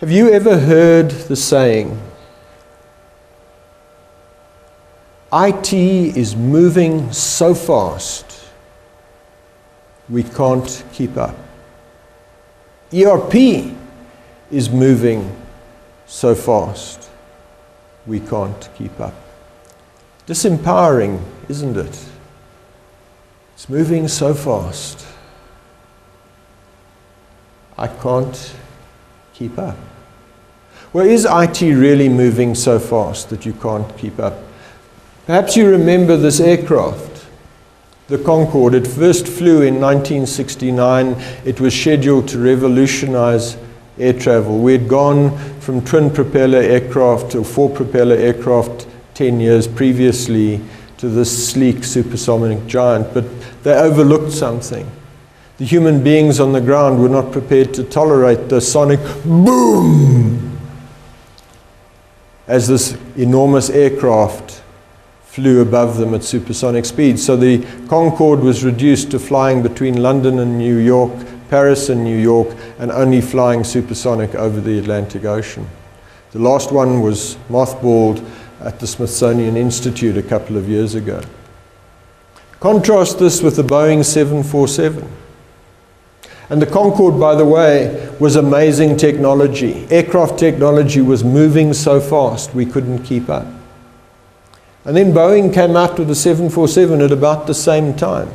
Have you ever heard the saying, IT is moving so fast, we can't keep up? ERP is moving so fast, we can't keep up. Disempowering, isn't it? It's moving so fast, I can't keep up. Well, is IT really moving so fast that you can't keep up? Perhaps you remember this aircraft, the Concorde. It first flew in 1969. It was scheduled to revolutionize air travel. We had gone from twin propeller aircraft to four propeller aircraft 10 years previously to this sleek supersonic giant, but they overlooked something. The human beings on the ground were not prepared to tolerate the sonic boom as this enormous aircraft flew above them at supersonic speed. So the Concorde was reduced to flying between London and New York, Paris and New York, and only flying supersonic over the Atlantic Ocean. The last one was mothballed at the Smithsonian Institute a couple of years ago. Contrast this with the Boeing 747. And the Concorde, by the way, was amazing technology. Aircraft technology was moving so fast we couldn't keep up. And then Boeing came out with the 747 at about the same time.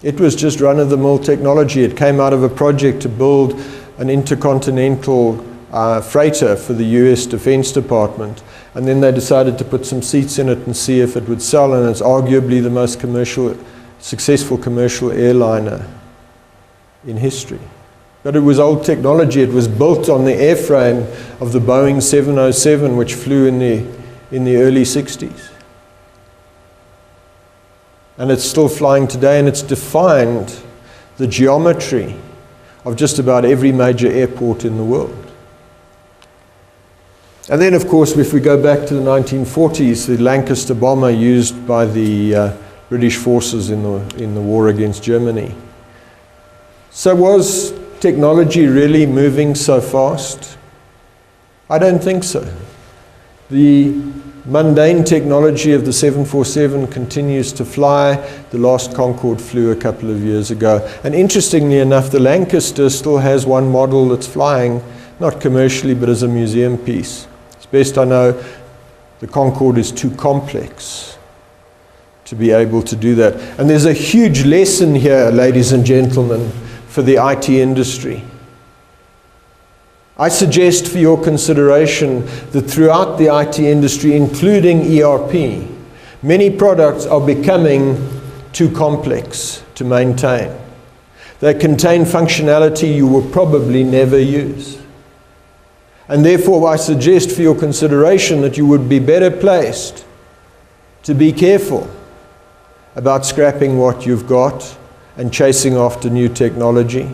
It was just run-of-the-mill technology. It came out of a project to build an intercontinental freighter for the US Defense Department. And then they decided to put some seats in it and see if it would sell. And it's arguably the most successful commercial airliner in history. But it was old technology. It was built on the airframe of the Boeing 707, which flew in the early 60s. And it's still flying today, and it's defined the geometry of just about every major airport in the world. And then, of course, if we go back to the 1940s, the Lancaster bomber used by the British forces in the war against Germany. So was technology really moving so fast? I don't think so. The mundane technology of the 747 continues to fly. The last Concorde flew a couple of years ago. And interestingly enough, the Lancaster still has one model that's flying, not commercially, but as a museum piece. As best I know, the Concorde is too complex to be able to do that. And there's a huge lesson here, ladies and gentlemen, for the IT industry. I suggest for your consideration that throughout the IT industry, including ERP, many products are becoming too complex to maintain. They contain functionality you will probably never use. And therefore, I suggest for your consideration that you would be better placed to be careful about scrapping what you've got and chasing after new technology.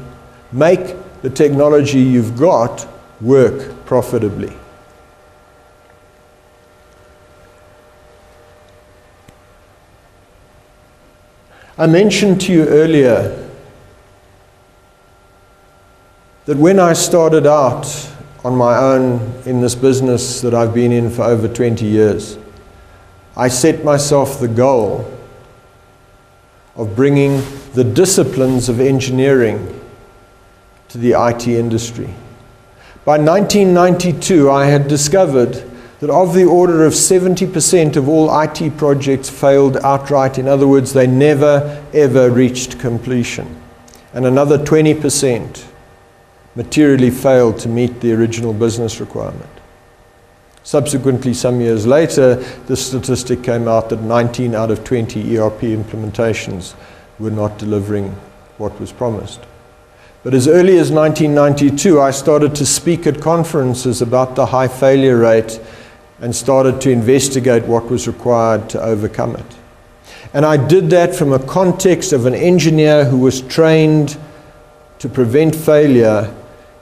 Make the technology you've got work profitably. I mentioned to you earlier that when I started out on my own in this business that I've been in for over 20 years, I set myself the goal of bringing the disciplines of engineering to the IT industry. By 1992, I had discovered that of the order of 70% of all IT projects failed outright. In other words, they never, ever reached completion. And another 20% materially failed to meet the original business requirement. Subsequently, some years later, the statistic came out that 19 out of 20 ERP implementations were not delivering what was promised. But as early as 1992, I started to speak at conferences about the high failure rate and started to investigate what was required to overcome it. And I did that from a context of an engineer who was trained to prevent failure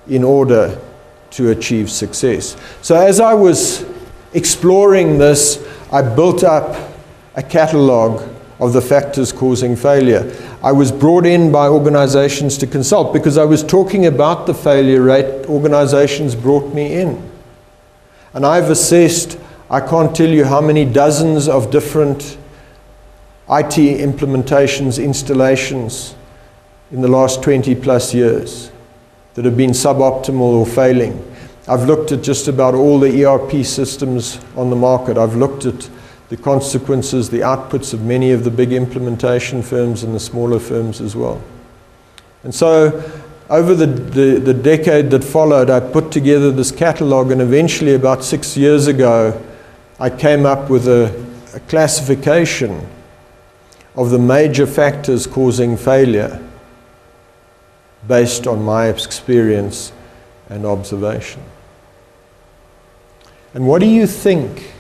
in order to achieve success. So as I was exploring this, I built up a catalog of the factors causing failure. I was brought in by organizations to consult because I was talking about the failure rate. Organizations brought me in. And I've assessed, I can't tell you how many dozens of different IT implementations, installations in the last 20 plus years that have been suboptimal or failing. I've looked at just about all the ERP systems on the market. I've looked at the consequences, the outputs of many of the big implementation firms and the smaller firms as well. And so over the decade that followed, I put together this catalog, and eventually about 6 years ago, I came up with a classification of the major factors causing failure based on my experience and observation. And what do you think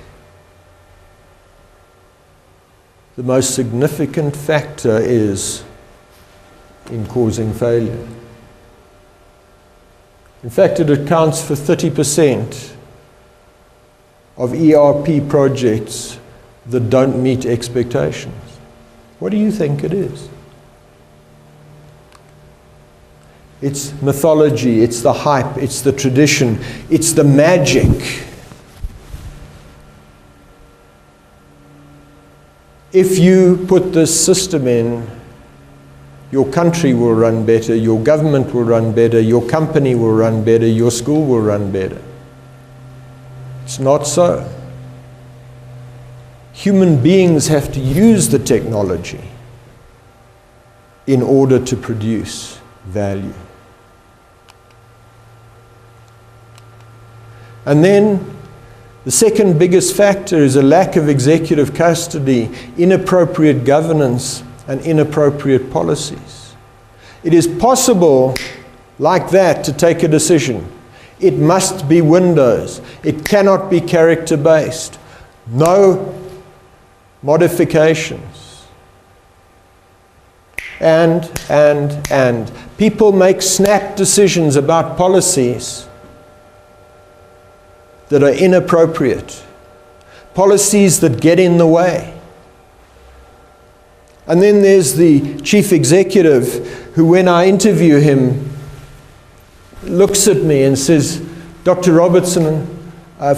the most significant factor is in causing failure? In fact, it accounts for 30% of ERP projects that don't meet expectations. What do you think it is? It's mythology, it's the hype, it's the tradition, it's the magic. If you put this system in, your country will run better, your government will run better, your company will run better, your school will run better. It's not so. Human beings have to use the technology in order to produce value. And then the second biggest factor is a lack of executive custody, inappropriate governance, and inappropriate policies. It is possible, like that, to take a decision. It must be Windows. It cannot be character-based. No modifications. And. People make snap decisions about policies that are inappropriate. Policies that get in the way. And then there's the chief executive who, when I interview him, looks at me and says, "Dr. Robertson,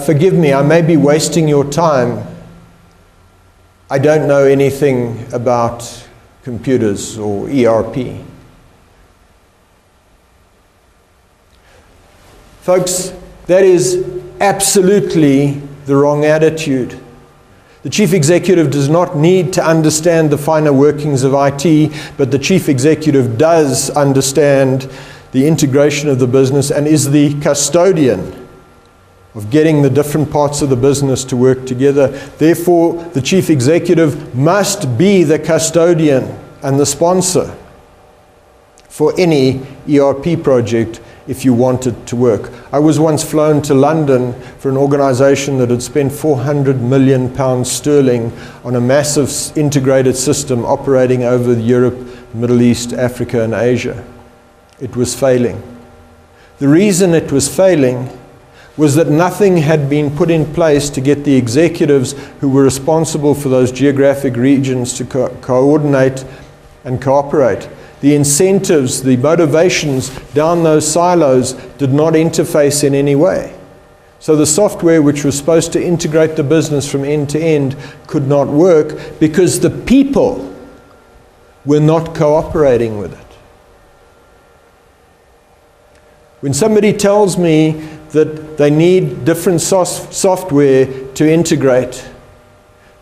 forgive me, I may be wasting your time. I don't know anything about computers or ERP." Folks, that is absolutely the wrong attitude. The chief executive does not need to understand the finer workings of IT, but the chief executive does understand the integration of the business and is the custodian of getting the different parts of the business to work together. Therefore, the chief executive must be the custodian and the sponsor for any ERP project if you want it to work. I was once flown to London for an organization that had spent £400 million on a massive integrated system operating over Europe, Middle East, Africa, and Asia. It was failing. The reason it was failing was that nothing had been put in place to get the executives who were responsible for those geographic regions to coordinate and cooperate. The incentives, the motivations down those silos did not interface in any way. So the software which was supposed to integrate the business from end to end could not work because the people were not cooperating with it. When somebody tells me that they need different software to integrate,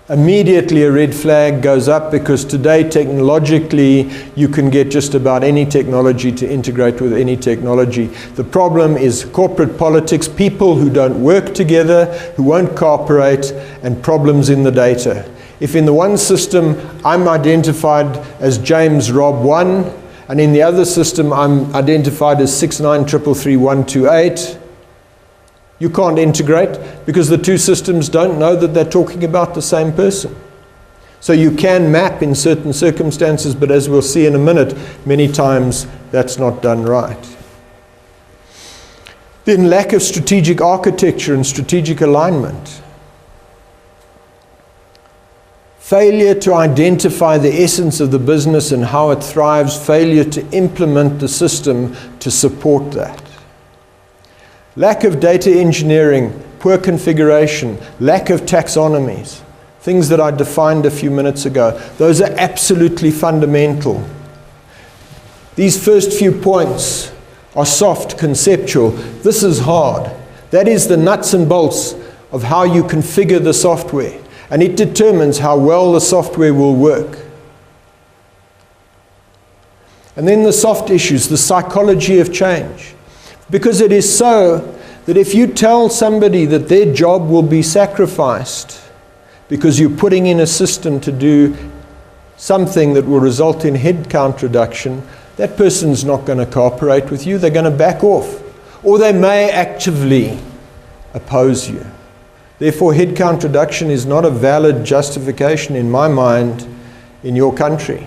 immediately a red flag goes up, because today technologically you can get just about any technology to integrate with any technology. The problem is corporate politics, people who don't work together, who won't cooperate, and problems in the data. If in the one system I'm identified as James Rob 1, and in the other system I'm identified as 693333128, you can't integrate because the two systems don't know that they're talking about the same person. So you can map in certain circumstances, but as we'll see in a minute, many times that's not done right. Then lack of strategic architecture and strategic alignment. Failure to identify the essence of the business and how it thrives, failure to implement the system to support that. Lack of data engineering, poor configuration, lack of taxonomies, things that I defined a few minutes ago. Those are absolutely fundamental. These first few points are soft, conceptual. This is hard. That is the nuts and bolts of how you configure the software. And it determines how well the software will work. And then the soft issues, the psychology of change. Because it is so that if you tell somebody that their job will be sacrificed because you're putting in a system to do something that will result in headcount reduction, that person's not going to cooperate with you. They're going to back off. Or they may actively oppose you. Therefore, headcount reduction is not a valid justification in my mind in your country.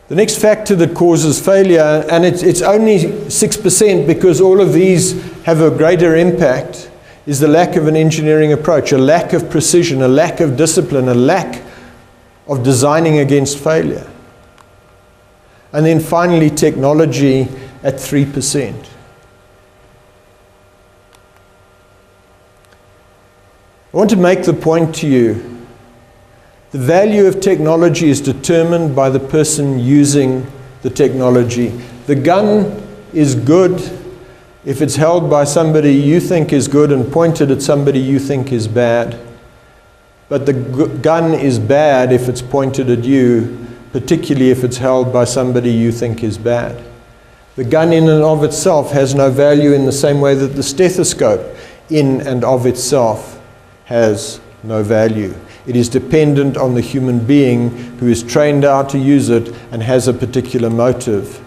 The next factor that causes failure, and it's only 6% because all of these have a greater impact, is the lack of an engineering approach, a lack of precision, a lack of discipline, a lack of designing against failure. And then finally, technology at 3%. I want to make the point to you, the value of technology is determined by the person using the technology. The gun is good if it's held by somebody you think is good and pointed at somebody you think is bad. But the gun is bad if it's pointed at you, particularly if it's held by somebody you think is bad. The gun in and of itself has no value in the same way that the stethoscope in and of itself has no value. It is dependent on the human being who is trained how to use it and has a particular motive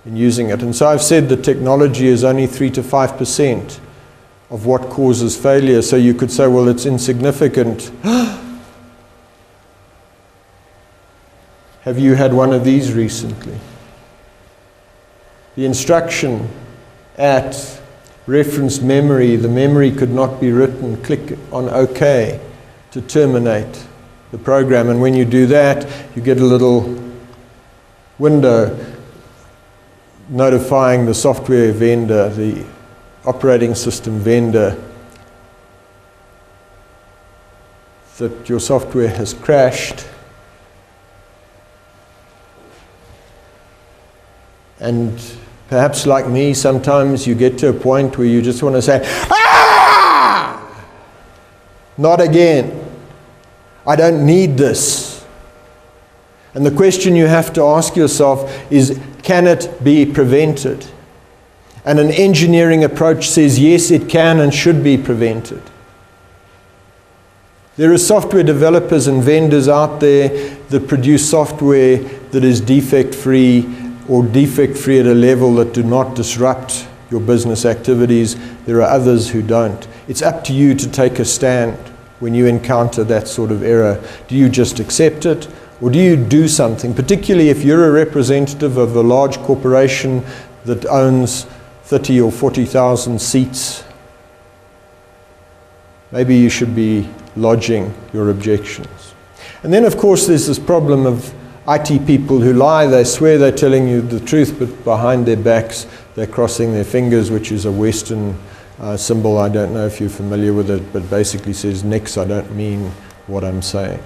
in using it. And so I've said that technology is only 3 to 5% of what causes failure. So you could say, well, it's insignificant. Have you had one of these recently? The instruction at reference memory, the memory could not be written, click on OK to terminate the program. And when you do that, you get a little window notifying the software vendor, the operating system vendor, that your software has crashed. And perhaps like me, sometimes you get to a point where you just want to say, "Ah! Not again. I don't need this." And the question you have to ask yourself is, can it be prevented? And an engineering approach says, yes, it can and should be prevented. There are software developers and vendors out there that produce software that is defect-free, or defect-free at a level that do not disrupt your business activities. There are others who don't. It's up to you to take a stand when you encounter that sort of error. Do you just accept it, or do you do something? Particularly if you're a representative of a large corporation that owns 30 or 40,000 seats, maybe you should be lodging your objections. And then, of course, there's this problem of IT people who lie. They swear they're telling you the truth, but behind their backs they're crossing their fingers, which is a Western symbol. I don't know if you're familiar with it, but basically says, "Next, I don't mean what I'm saying."